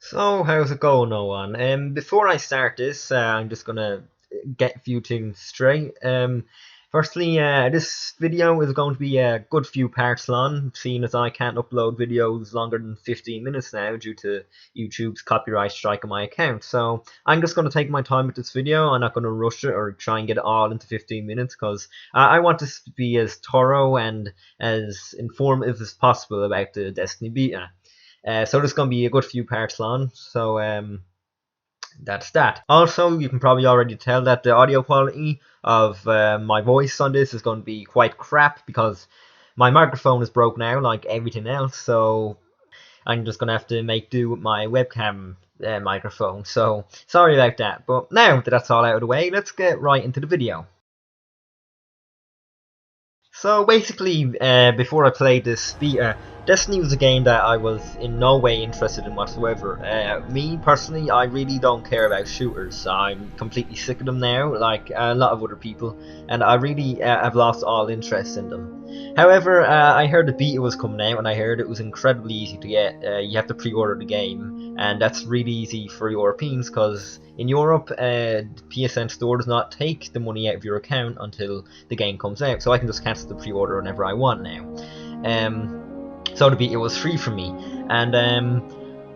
So, how's it going, no one? Before I start this, I'm just gonna get a few things straight. Firstly, this video is going to be a good few parts long, seeing as I can't upload videos longer than 15 minutes now due to YouTube's copyright strike on my account. So, I'm just gonna take my time with this video. I'm not gonna rush it or try and get it all into 15 minutes because I want this to be as thorough and as informative as possible about the Destiny beta. So this is going to be a good few parts long. So that's that. Also, you can probably already tell that the audio quality of my voice on this is going to be quite crap because my microphone is broke now, like everything else. So I'm just going to have to make do with my webcam microphone. So sorry about that. But now that that's all out of the way, let's get right into the video. So basically, before I played this beta, Destiny was a game that I was in no way interested in whatsoever. Me personally, I really don't care about shooters. I'm completely sick of them now, like a lot of other people, and I really have lost all interest in them. However, I heard the beta was coming out, and I heard it was incredibly easy to get. You have to pre-order the game, and that's really easy for Europeans because in Europe, PSN Store does not take the money out of your account until the game comes out, so I can just cancel the pre-order whenever I want now. So the beta was free for me, and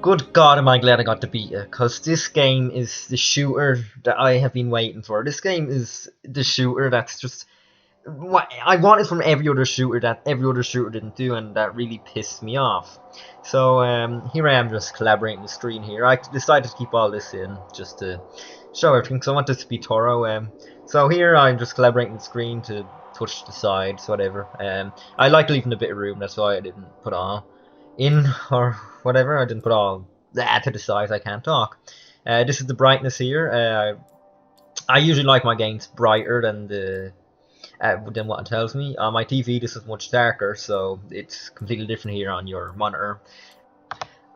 good God, am I glad I got the beta, because this game is the shooter that I have been waiting for. This game is the shooter that's just what I wanted from every other shooter that every other shooter didn't do, and that really pissed me off. So here I am just collaborating the screen here. I decided to keep all this in just to show everything, because I want this to be thorough. So here I'm just collaborating the screen to touch the sides, whatever. I like leaving a bit of room, that's why I didn't put all in or whatever. I didn't put all that to the sides. I can't talk. This is the brightness here. I usually like my games brighter than what it tells me. On my TV this is much darker, so it's completely different here on your monitor.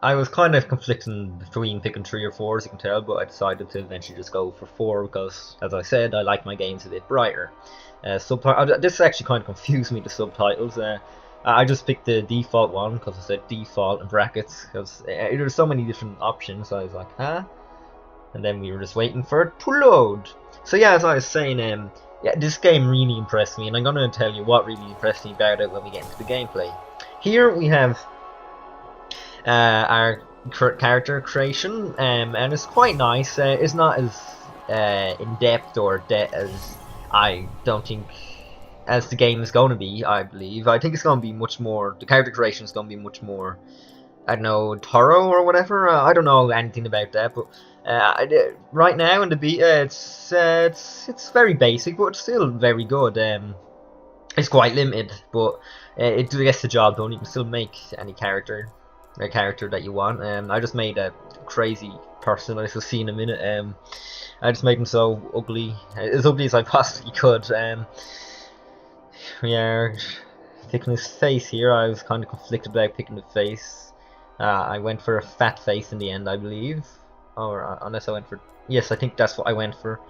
I was kind of conflicting between picking 3 or 4, as you can tell, but I decided to eventually just go for 4 because, as I said, I like my games a bit brighter. This actually kind of confused me, the subtitles. I just picked the default one because it said default in brackets, because there's so many different options, so I was like, huh? And then we were just waiting for it to load. So yeah, as I was saying, yeah, this game really impressed me, and I'm going to tell you what really impressed me about it when we get into the gameplay. Here we have our character creation, and it's quite nice. It's not as in depth or as I don't think as the game is going to be. I believe. I think it's going to be much more. The character creation is going to be much more, I don't know, Toro or whatever. I don't know anything about that, but right now in the beta, it's very basic, but it's still very good. It's quite limited, but it gets the job done. You can still make any character, a character that you want. I just made a crazy person that you'll see in a minute. I just made him so ugly, as ugly as I possibly could. Yeah, picking his face here, I was kind of conflicted about picking the face. I went for a fat face in the end, I believe. Or unless I went for... Yes, I think that's what I went for.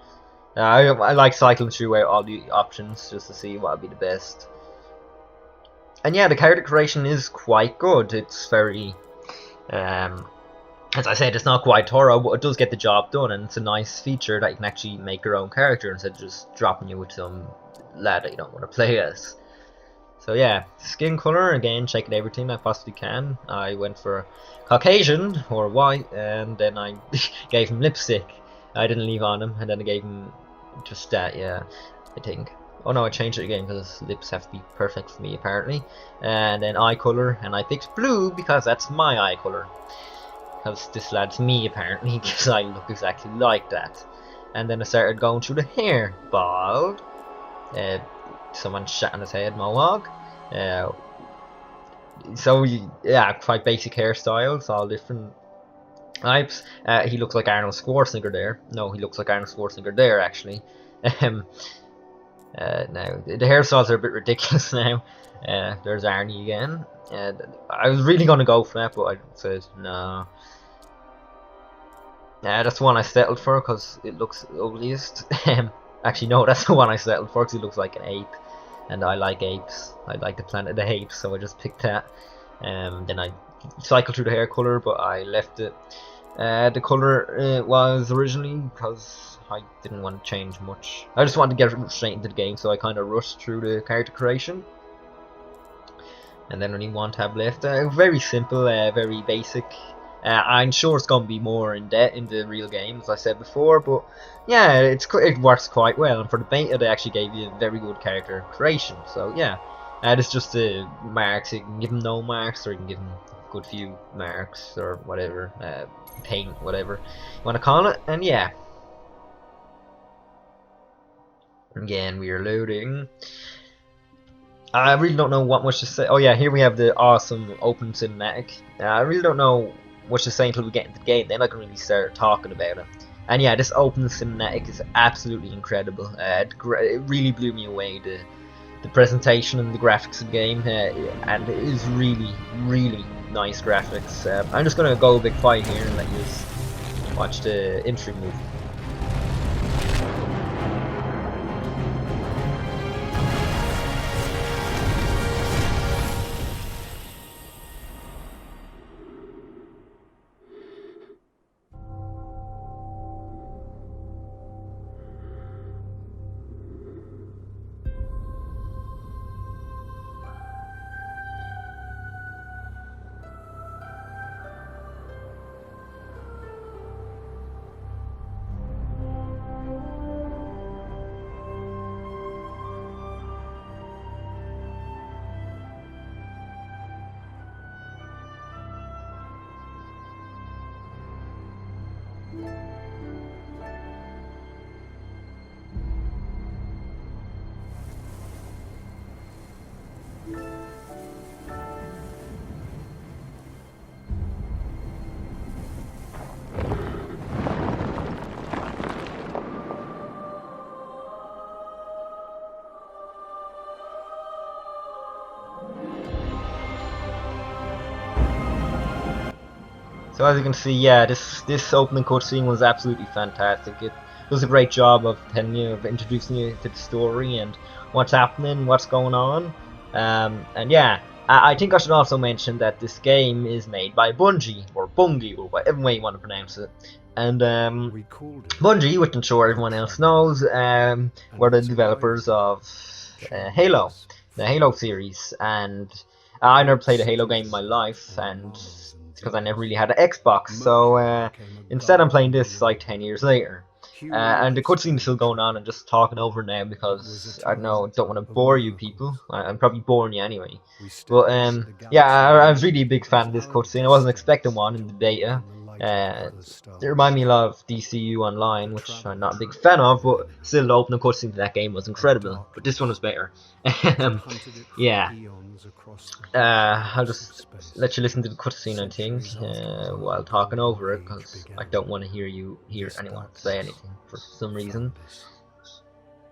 I like cycling through out all the options just to see what would be the best. And yeah, the character creation is quite good. It's very... as I said, it's not quite thorough, but it does get the job done, and it's a nice feature that you can actually make your own character instead of just dropping you with some lad that you don't want to play as. So yeah, skin color, again, checking everything I possibly can. I went for Caucasian, or white, and then I gave him lipstick. I didn't leave on him, and then I gave him just that, yeah, I think. Oh no, I changed it again, because lips have to be perfect for me, apparently. And then eye color, and I picked blue, because that's my eye color. Because this lad's me, apparently, because I look exactly like that. And then I started going through the hair. Bald. Someone shot on his head, mohawk. So yeah, quite basic hairstyles, all different types. He looks like Arnold Schwarzenegger there. No, he looks like Arnold Schwarzenegger there, actually. Now the hairstyles are a bit ridiculous now. There's Arnie again. I was really gonna go for that, but I said no. That's the one I settled for because it looks ugliest. Actually, no, that's the one I settled for because he looks like an ape, and I like apes. I like the Planet of the Apes, so I just picked that. Then I cycled through the hair color, but I left it The color was originally because I didn't want to change much. I just wanted to get straight into the game, so I kind of rushed through the character creation. And then only one tab left. Very simple, very basic. I'm sure it's going to be more in depth in the real game, as I said before, but yeah, it works quite well. And for the beta, they actually gave you a very good character creation. So yeah, it's just the marks. You can give them no marks, or you can give them a good few marks, or whatever, paint, whatever you want to call it. And yeah, again, we are loading. I really don't know what much to say. Oh yeah, here we have the awesome open cinematic. I really don't know much to say until we get into the game. Then I can really start talking about it. And yeah, this open cinematic is absolutely incredible. It really blew me away. The presentation and the graphics of the game, and it is really, really nice graphics. I'm just gonna go a bit quiet here and let you watch the intro movie. So as you can see, yeah, this opening cutscene was absolutely fantastic. It does a great job of telling you, of introducing you to the story and what's happening, what's going on. And yeah, I think I should also mention that this game is made by Bungie, or Bungie, or whatever way you want to pronounce it. And Bungie, which I'm sure everyone else knows, were the developers of Halo, the Halo series. And I never played a Halo game in my life, and because I never really had an Xbox, so instead I'm playing this like 10 years later. And the cutscene is still going on and just talking over now because I don't want to bore you people. I'm probably boring you anyway. But yeah, I was really a big fan of this cutscene. I wasn't expecting one in the beta. It reminded me a lot of DCU Online, which I'm not a big fan of, but still the opening cutscene to that game was incredible. But this one was better. Yeah. I'll just let you listen to the cutscene, I think, while talking over it, because I don't want to hear anyone say anything for some reason.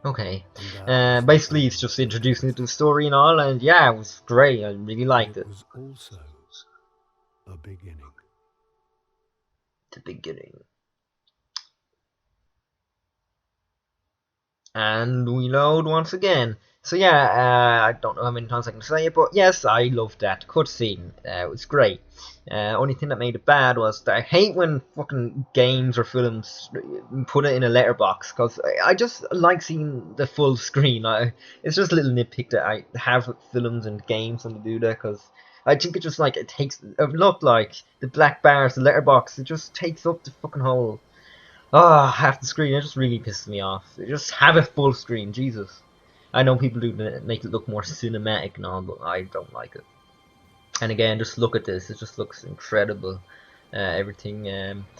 Okay. Basically, it's just introducing you to the story and all, and yeah, it was great. I really liked it. Was also a beginning. The beginning. And we load once again. So yeah, I don't know how many times I can say it, but yes, I loved that cutscene. It was great. Only thing that made it bad was that I hate when fucking games or films put it in a letterbox, because I just like seeing the full screen. It's just a little nitpick that I have with films and games when they do that, because I think it just like it takes. Look, like the black bars, the letterbox, it just takes up the fucking whole. Half the screen, it just really pisses me off. Just have a full screen, Jesus. I know people do make it look more cinematic and all, but I don't like it. And again, just look at this, it just looks incredible. Everything,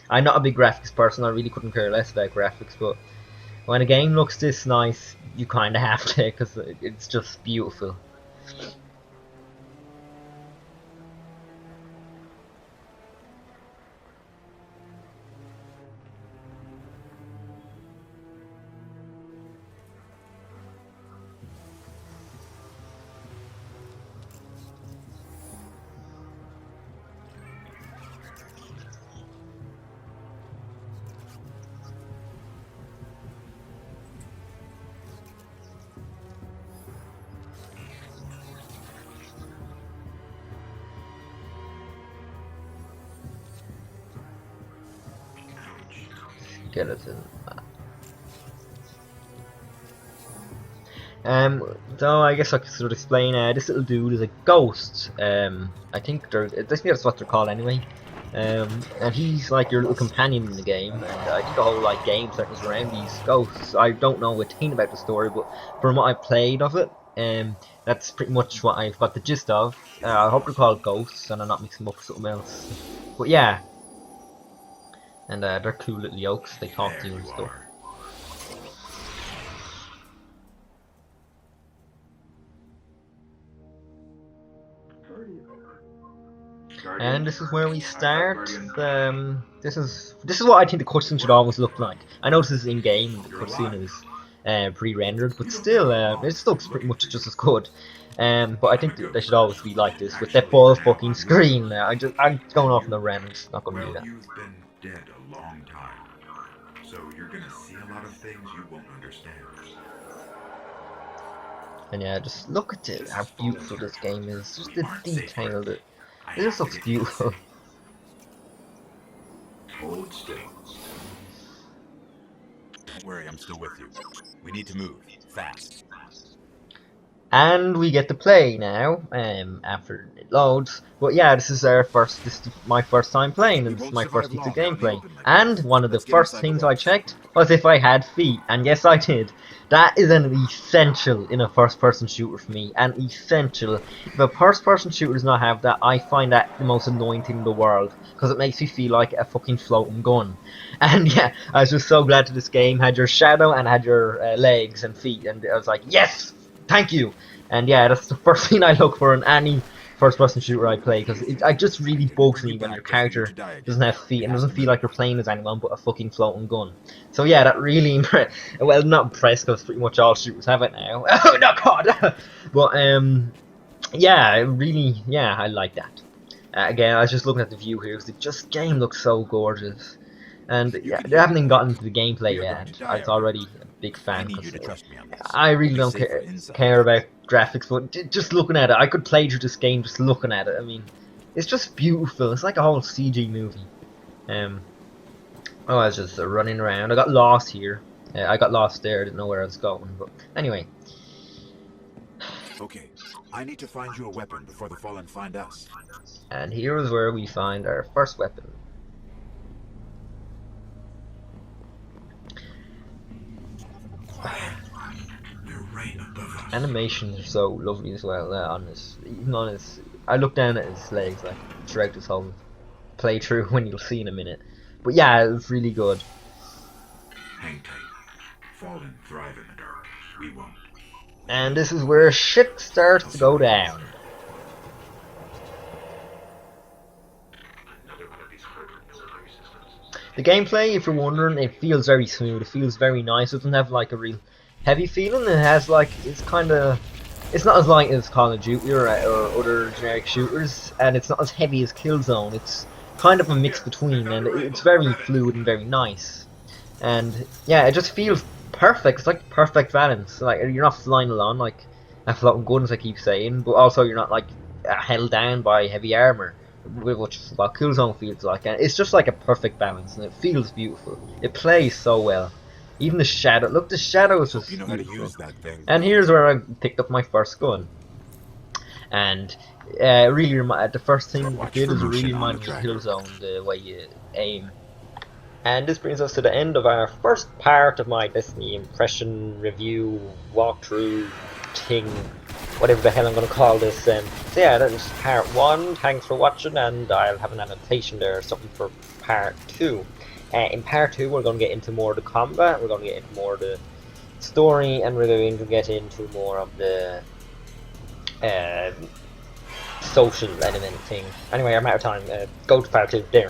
I'm not a big graphics person, I really couldn't care less about graphics, but when a game looks this nice, you kinda have to, because it's just beautiful. skeleton. So I guess I could sort of explain. This little dude is a ghost. I think that's what they're called anyway. And he's like your little companion in the game, and I think the whole like game circles around these ghosts. I don't know a thing about the story, but from what I played of it, that's pretty much what I've got the gist of. I hope they're called ghosts, and I'm not mixing them up with something else. But yeah, and they're cool little yokes. They talk to you and stuff. And this is where we start. This is what I think the cutscene should always look like. I know this is in game, and the cutscene is pre-rendered, but still, it looks pretty much just as good. But I think they should always be like this with that full fucking screen. I'm going off on the rant. I'm just not gonna do that. You've been dead a long time, so you're gonna see a lot of things you won't understand. And yeah, just look at it, how beautiful this game is. Just the detail of it. It just looks beautiful. Hold still. Don't worry, I'm still with you. We need to move fast. And we get to play now, after it loads. But yeah, this is my first time playing, and this is my first piece of gameplay. And one of the first things I checked was if I had feet, and yes I did. That is an essential in a first-person shooter for me, an essential. If a first-person shooter does not have that, I find that the most annoying thing in the world, because it makes me feel like a fucking floating gun. And yeah, I was just so glad that this game had your shadow and had your legs and feet, and I was like, yes! Thank you! And yeah, that's the first thing I look for in any first-person shooter I play, because it just really bugs me when your character doesn't have feet and doesn't feel like you're playing as anyone but a fucking floating gun. So yeah, that really well, not impressed, because pretty much all shooters have it now. Oh no, God! But yeah, really, yeah, I like that. Again, I was just looking at the view here, because the game looks so gorgeous. And yeah, they haven't even gotten into the gameplay yet. I was already a big fan. I really don't care about graphics, but just looking at it, I could play through this game just looking at it. I mean, it's just beautiful. It's like a whole CG movie. Oh, I was just running around. I got lost here. I got lost there. I didn't know where I was going. But anyway. Okay, I need to find you a weapon before the Fallen find us. And here is where we find our first weapon. Animations are so lovely as well. Even on his, I look down at his legs like throughout this whole playthrough when you'll see in a minute. But yeah, it was really good. Hang tight. Fallen thrive in the dark. We won't. And this is where shit starts to go down. The gameplay, if you're wondering, it feels very smooth. It feels very nice. It doesn't have like a real heavy feeling. It has like, it's not as light as Call of Duty or other generic shooters, and it's not as heavy as Killzone. It's kind of a mix between, and it's very fluid and very nice. And yeah, it just feels perfect. It's like perfect balance. Like you're not flying along like a floating gun, as I keep saying, but also you're not like held down by heavy armor, which is what Killzone feels like. And it's just like a perfect balance, and it feels beautiful. It plays so well. Even the shadow. Look, the shadow is just you know how to use that thing. And here's where I picked up my first gun. And really, the first thing it did is really remind me of Killzone, the way you aim. And this brings us to the end of our first part of my Destiny impression review walkthrough thing, whatever the hell I'm going to call this. So yeah, that was part 1. Thanks for watching, and I'll have an annotation there or something for part 2. In part 2 we're going to get into more of the combat, we're going to get into more of the story, and we're going to get into more of the social element thing. Anyway, I'm out of time. Go to part 2. There.